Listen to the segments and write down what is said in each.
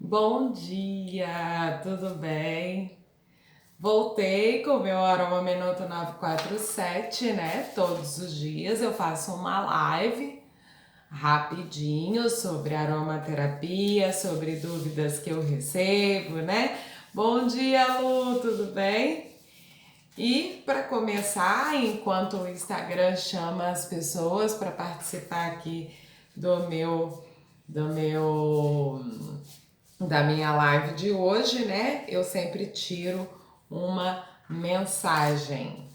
Bom dia, tudo bem? Voltei com o meu Aroma Minuto 947, né? Todos os dias eu faço uma live rapidinho sobre aromaterapia, sobre dúvidas que eu recebo, né? Bom dia, Lu, tudo bem? E para começar, enquanto o Instagram chama as pessoas para participar aqui do meu da minha live de hoje, né? Eu sempre tiro uma mensagem.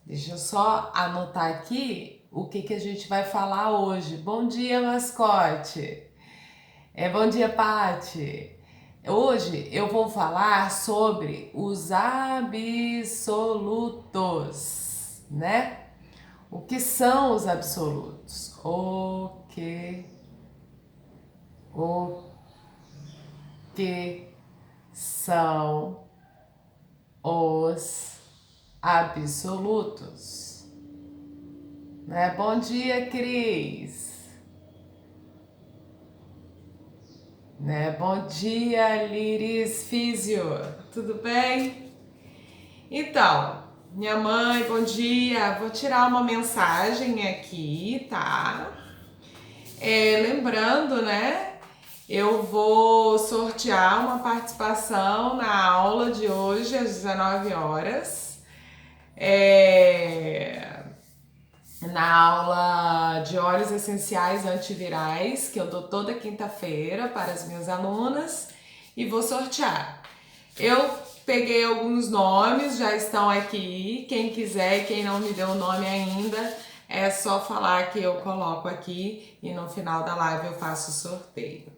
Deixa eu só anotar aqui o que a gente vai falar hoje. Bom dia, mascote. Bom dia, Pati. Hoje eu vou falar sobre os absolutos, né? O que são os absolutos? O que são os absolutos, né? Bom dia, Cris, né? Bom dia, Liris Físio, tudo bem? Então, minha mãe, bom dia. Vou tirar uma mensagem aqui, tá? Lembrando, né? Eu vou sortear uma participação na aula de hoje às 19 horas. Na aula de óleos essenciais antivirais, que eu dou toda quinta-feira para as minhas alunas, e vou sortear. Eu peguei alguns nomes, já estão aqui. Quem quiser, quem não me deu o nome ainda, é só falar que eu coloco aqui e no final da live eu faço o sorteio.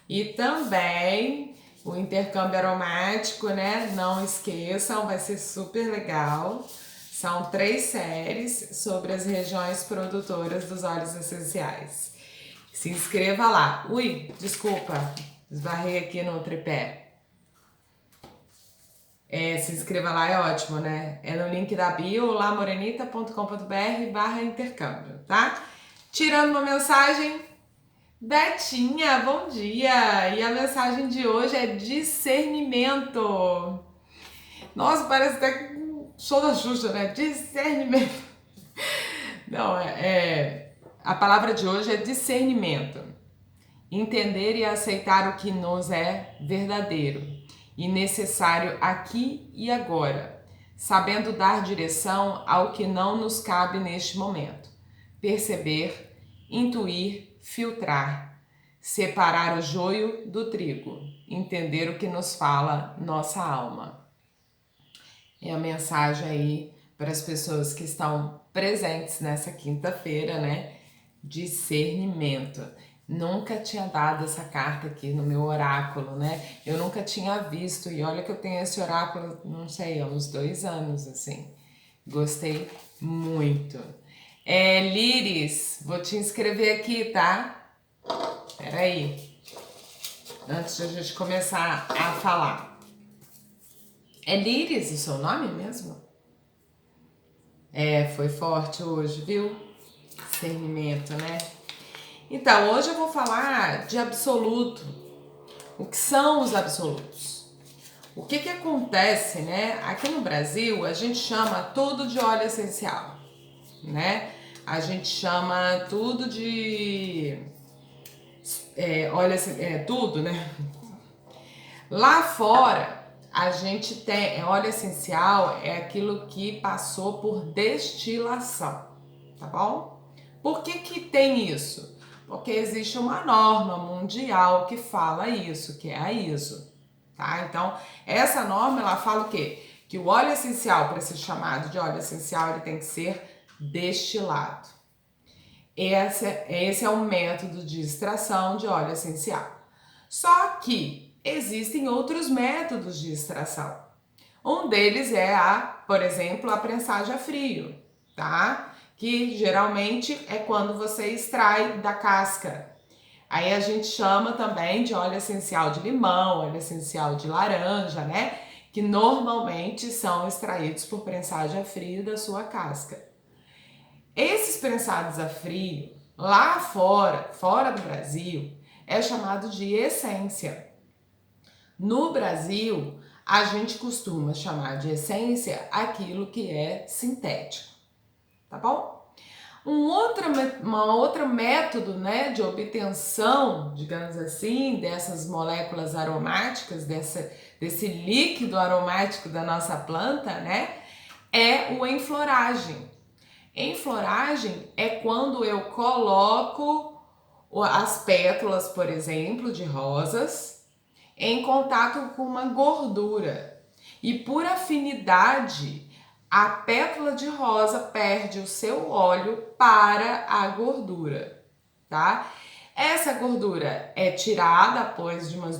E também o intercâmbio aromático, né? Não esqueçam, vai ser super legal. São 3 séries sobre as regiões produtoras dos óleos essenciais. Se inscreva lá. Ui, desculpa, esbarrei aqui no tripé. Se inscreva lá, é ótimo, né? É no link da bio, lamorenita.com.br/intercâmbio, tá? Tirando uma mensagem, Betinha, bom dia! E a mensagem de hoje é discernimento. Nossa, parece até um show da Xuxa, né? Discernimento. Não, a palavra de hoje é discernimento. Entender e aceitar o que nos é verdadeiro e necessário aqui e agora, sabendo dar direção ao que não nos cabe neste momento. Perceber, intuir, filtrar, separar o joio do trigo, entender o que nos fala nossa alma. É a mensagem aí para as pessoas que estão presentes nessa quinta-feira, né? Discernimento. Nunca tinha dado essa carta aqui no meu oráculo, né? Eu nunca tinha visto, e olha que eu tenho esse oráculo, não sei, há uns 2 anos, assim. Gostei muito. Liris, vou te inscrever aqui, tá? Peraí, antes de a gente começar a falar. É Liris o seu nome mesmo? Foi forte hoje, viu? Discernimento, né? Então, hoje eu vou falar de absoluto. O que são os absolutos? O que acontece, né? Aqui no Brasil, a gente chama tudo de óleo essencial, né? A gente chama tudo de óleo, tudo, né? Lá fora, a gente tem óleo essencial, é aquilo que passou por destilação, tá bom? Por que tem isso? Porque existe uma norma mundial que fala isso, que é a ISO, tá? Então, essa norma, ela fala o quê? Que o óleo essencial, para ser chamado de óleo essencial, ele tem que ser destilado. Esse é um método de extração de óleo essencial. Só que existem outros métodos de extração. Um deles é por exemplo, a prensagem a frio, tá? Que geralmente é quando você extrai da casca. Aí a gente chama também de óleo essencial de limão, óleo essencial de laranja, né? Que normalmente são extraídos por prensagem a frio da sua casca. Esses prensados a frio, lá fora do Brasil, é chamado de essência. No Brasil, a gente costuma chamar de essência aquilo que é sintético, tá bom? Uma outra método, né, de obtenção, digamos assim, dessas moléculas aromáticas, desse líquido aromático da nossa planta, né, é o enfloragem. Enfloragem é quando eu coloco as pétalas, por exemplo, de rosas em contato com uma gordura. E por afinidade, a pétala de rosa perde o seu óleo para a gordura, tá? Essa gordura é tirada após de uns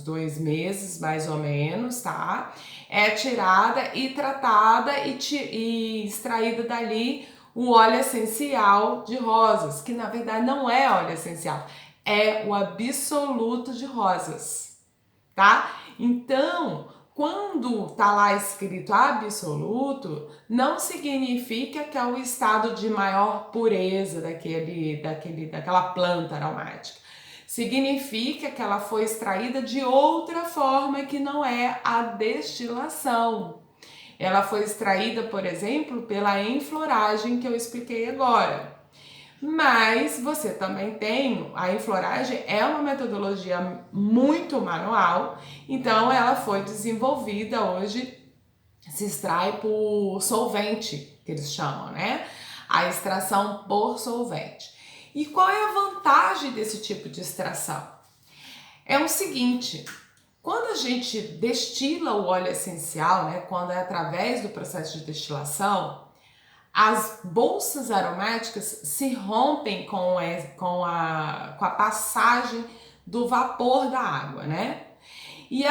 2 meses, mais ou menos, tá? É tirada e tratada e extraída dali o óleo essencial de rosas, que na verdade não é óleo essencial, é o absoluto de rosas, tá? Então, quando tá lá escrito absoluto, não significa que é o estado de maior pureza daquela planta aromática. Significa que ela foi extraída de outra forma que não é a destilação. Ela foi extraída, por exemplo, pela enfloragem que eu expliquei agora. Mas você também tem, a enfloragem é uma metodologia muito manual, então ela foi desenvolvida hoje, se extrai por solvente, que eles chamam, né? A extração por solvente. E qual é a vantagem desse tipo de extração? É o seguinte, quando a gente destila o óleo essencial, né, quando é através do processo de destilação, as bolsas aromáticas se rompem com a passagem do vapor da água, né? E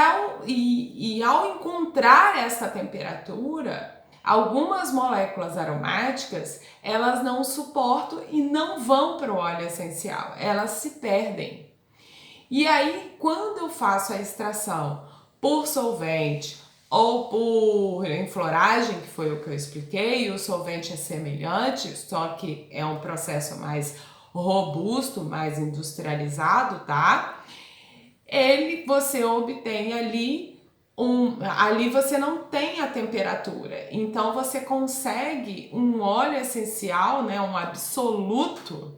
ao encontrar essa temperatura, algumas moléculas aromáticas, elas não suportam e não vão para o óleo essencial, elas se perdem. E aí, quando eu faço a extração por solvente ou por enfloragem, que foi o que eu expliquei, o solvente é semelhante, só que é um processo mais robusto, mais industrializado, tá? Você obtém ali você não tem a temperatura, então você consegue um óleo essencial, né, um absoluto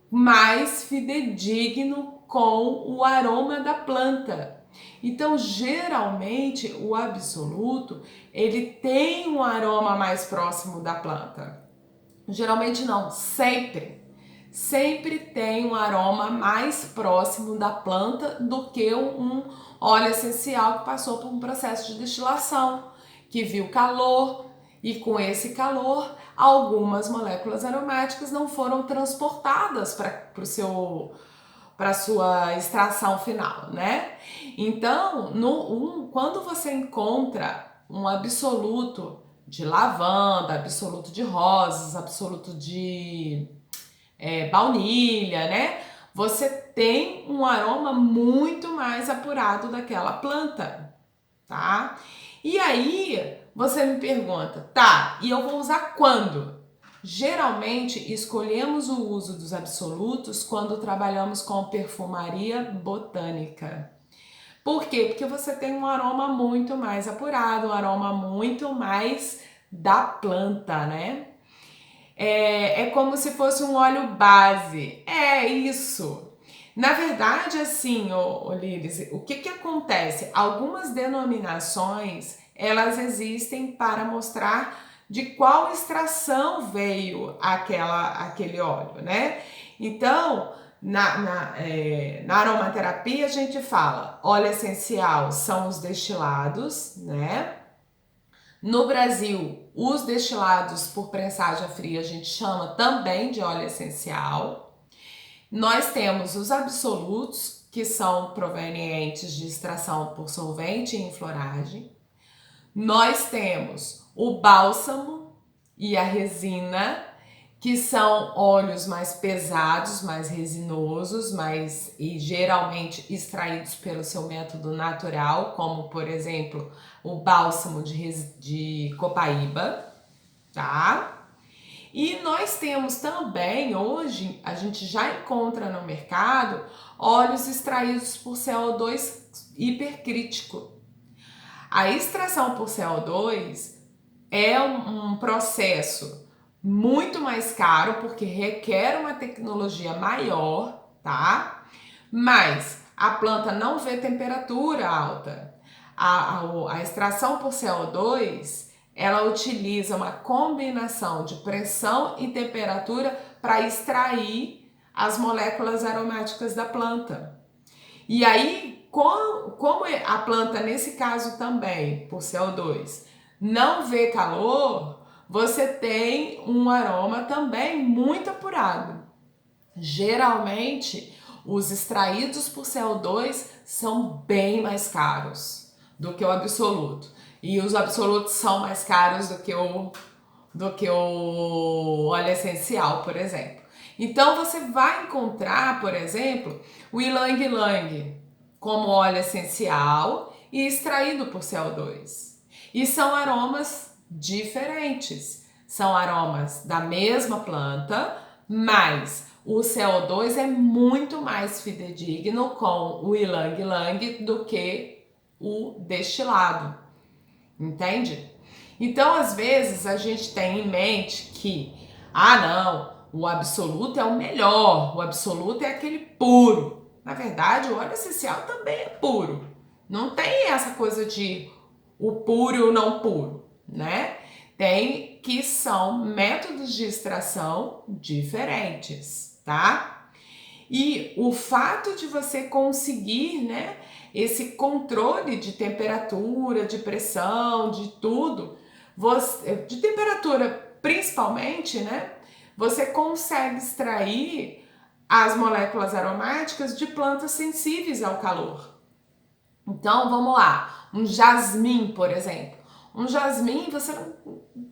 mais fidedigno com o aroma da planta. Então, geralmente, o absoluto, ele tem um aroma mais próximo da planta. Geralmente não, sempre. Sempre tem um aroma mais próximo da planta do que um óleo essencial que passou por um processo de destilação, que viu calor, e com esse calor, algumas moléculas aromáticas não foram transportadas para a sua extração final, né? Então, quando você encontra um absoluto de lavanda, absoluto de rosas, absoluto de baunilha, né? Você tem um aroma muito mais apurado daquela planta, tá? E aí você me pergunta, tá, e eu vou usar quando? Geralmente escolhemos o uso dos absolutos quando trabalhamos com perfumaria botânica. Por quê? Porque você tem um aroma muito mais apurado, um aroma muito mais da planta, né? É como se fosse um óleo base. É isso. Na verdade, assim, Liris, o que acontece? Algumas denominações, elas existem para mostrar de qual extração veio aquele óleo, né? Então, na aromaterapia, a gente fala óleo essencial são os destilados, né? No Brasil, os destilados por pressagem fria a gente chama também de óleo essencial. Nós temos os absolutos, que são provenientes de extração por solvente e enfloragem. Nós temos o bálsamo e a resina, que são óleos mais pesados, mais resinosos, e geralmente extraídos pelo seu método natural, como por exemplo o bálsamo de copaíba, tá? E nós temos também, hoje, a gente já encontra no mercado óleos extraídos por CO2 hipercrítico. A extração por CO2 é um processo muito mais caro, porque requer uma tecnologia maior, tá? Mas a planta não vê temperatura alta. A extração por CO2, ela utiliza uma combinação de pressão e temperatura para extrair as moléculas aromáticas da planta. E aí, como a planta, nesse caso também, por CO2, não vê calor, você tem um aroma também muito apurado. Geralmente, os extraídos por CO2 são bem mais caros do que o absoluto. E os absolutos são mais caros do que o óleo essencial, por exemplo. Então você vai encontrar, por exemplo, o ylang ylang como óleo essencial e extraído por CO2. E são aromas diferentes. São aromas da mesma planta, mas o CO2 é muito mais fidedigno com o ylang ylang do que o destilado. Entende? Então, às vezes, a gente tem em mente que, não, o absoluto é o melhor, o absoluto é aquele puro. Na verdade, o óleo essencial também é puro. Não tem essa coisa de o puro e o não puro, né? Tem que são métodos de extração diferentes, tá? E o fato de você conseguir, né, esse controle de temperatura, de pressão, de tudo, de temperatura principalmente, né, você consegue extrair as moléculas aromáticas de plantas sensíveis ao calor. Então, vamos lá, um jasmim, por exemplo. Um jasmim,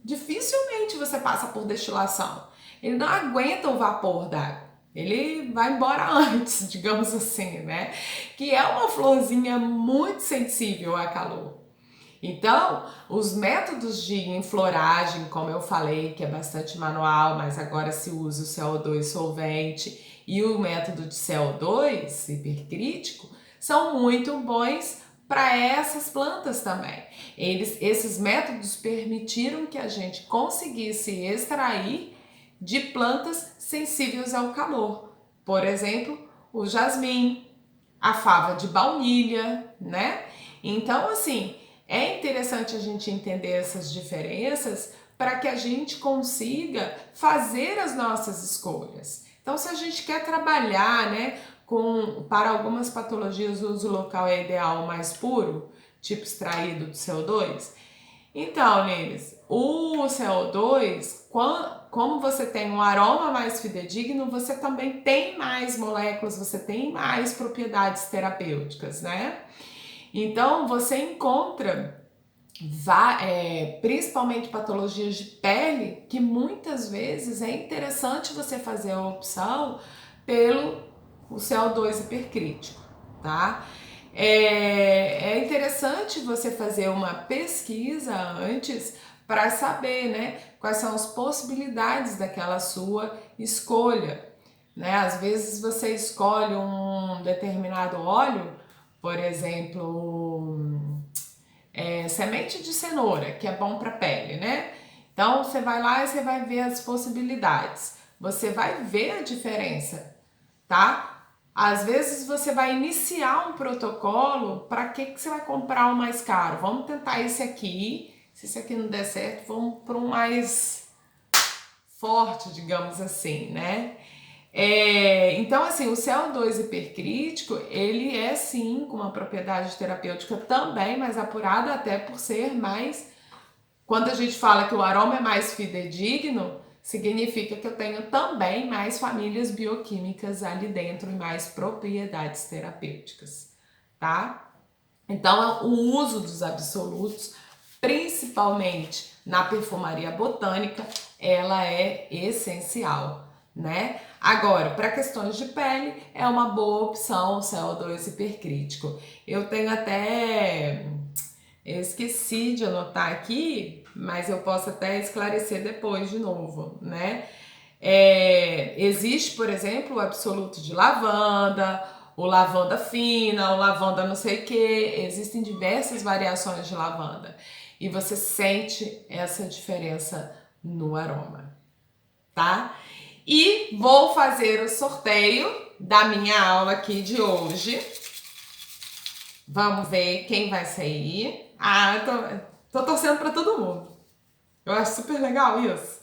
dificilmente você passa por destilação. Ele não aguenta o vapor d'água. Ele vai embora antes, digamos assim, né? Que é uma florzinha muito sensível a calor. Então, os métodos de enfloragem, como eu falei, que é bastante manual, mas agora se usa o CO2 solvente e o método de CO2 hipercrítico, são muito bons para essas plantas também. Esses métodos permitiram que a gente conseguisse extrair de plantas sensíveis ao calor. Por exemplo, o jasmim, a fava de baunilha, né? Então, assim, é interessante a gente entender essas diferenças para que a gente consiga fazer as nossas escolhas. Então, se a gente quer trabalhar, né, para algumas patologias o uso local é ideal mais puro, tipo extraído do CO2, então, Neles, o CO2, como você tem um aroma mais fidedigno, você também tem mais moléculas, você tem mais propriedades terapêuticas, né? Então, você encontra principalmente patologias de pele, que muitas vezes é interessante você fazer a opção pelo o CO2 hipercrítico, tá? É interessante você fazer uma pesquisa antes para saber, né, quais são as possibilidades daquela sua escolha, né? Às vezes você escolhe um determinado óleo, por exemplo, semente de cenoura, que é bom para a pele, né? Então você vai lá e você vai ver as possibilidades. Você vai ver a diferença, tá? Às vezes você vai iniciar um protocolo, para que você vai comprar o mais caro? Vamos tentar esse aqui. Se esse aqui não der certo, vamos para um mais forte, digamos assim, né? Então, assim, o CO2 hipercrítico, ele é sim com uma propriedade terapêutica também mais apurada, até por ser mais... Quando a gente fala que o aroma é mais fidedigno, significa que eu tenho também mais famílias bioquímicas ali dentro e mais propriedades terapêuticas, tá? Então, o uso dos absolutos, principalmente na perfumaria botânica, ela é essencial, né? Agora, para questões de pele, é uma boa opção o CO2 hipercrítico. Eu tenho até... Eu esqueci de anotar aqui, mas eu posso até esclarecer depois de novo, né? Existe, por exemplo, o absoluto de lavanda, o lavanda fina, o lavanda não sei o que. Existem diversas variações de lavanda e você sente essa diferença no aroma, tá? E vou fazer o sorteio da minha aula aqui de hoje. Vamos ver quem vai sair. Tô torcendo para todo mundo. Eu acho super legal isso.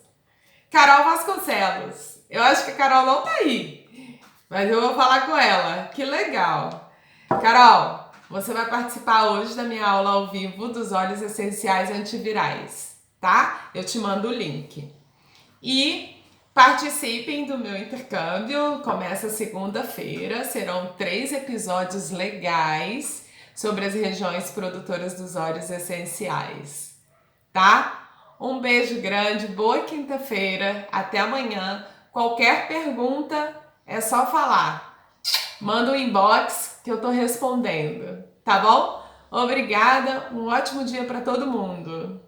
Carol Vasconcelos. Eu acho que a Carol não tá aí, mas eu vou falar com ela. Que legal. Carol, você vai participar hoje da minha aula ao vivo dos óleos essenciais antivirais, tá? Eu te mando o link. E participem do meu intercâmbio. Começa segunda-feira. Serão 3 episódios legais sobre as regiões produtoras dos óleos essenciais, tá? Um beijo grande, boa quinta-feira, até amanhã. Qualquer pergunta é só falar. Manda um inbox que eu tô respondendo, tá bom? Obrigada, um ótimo dia para todo mundo.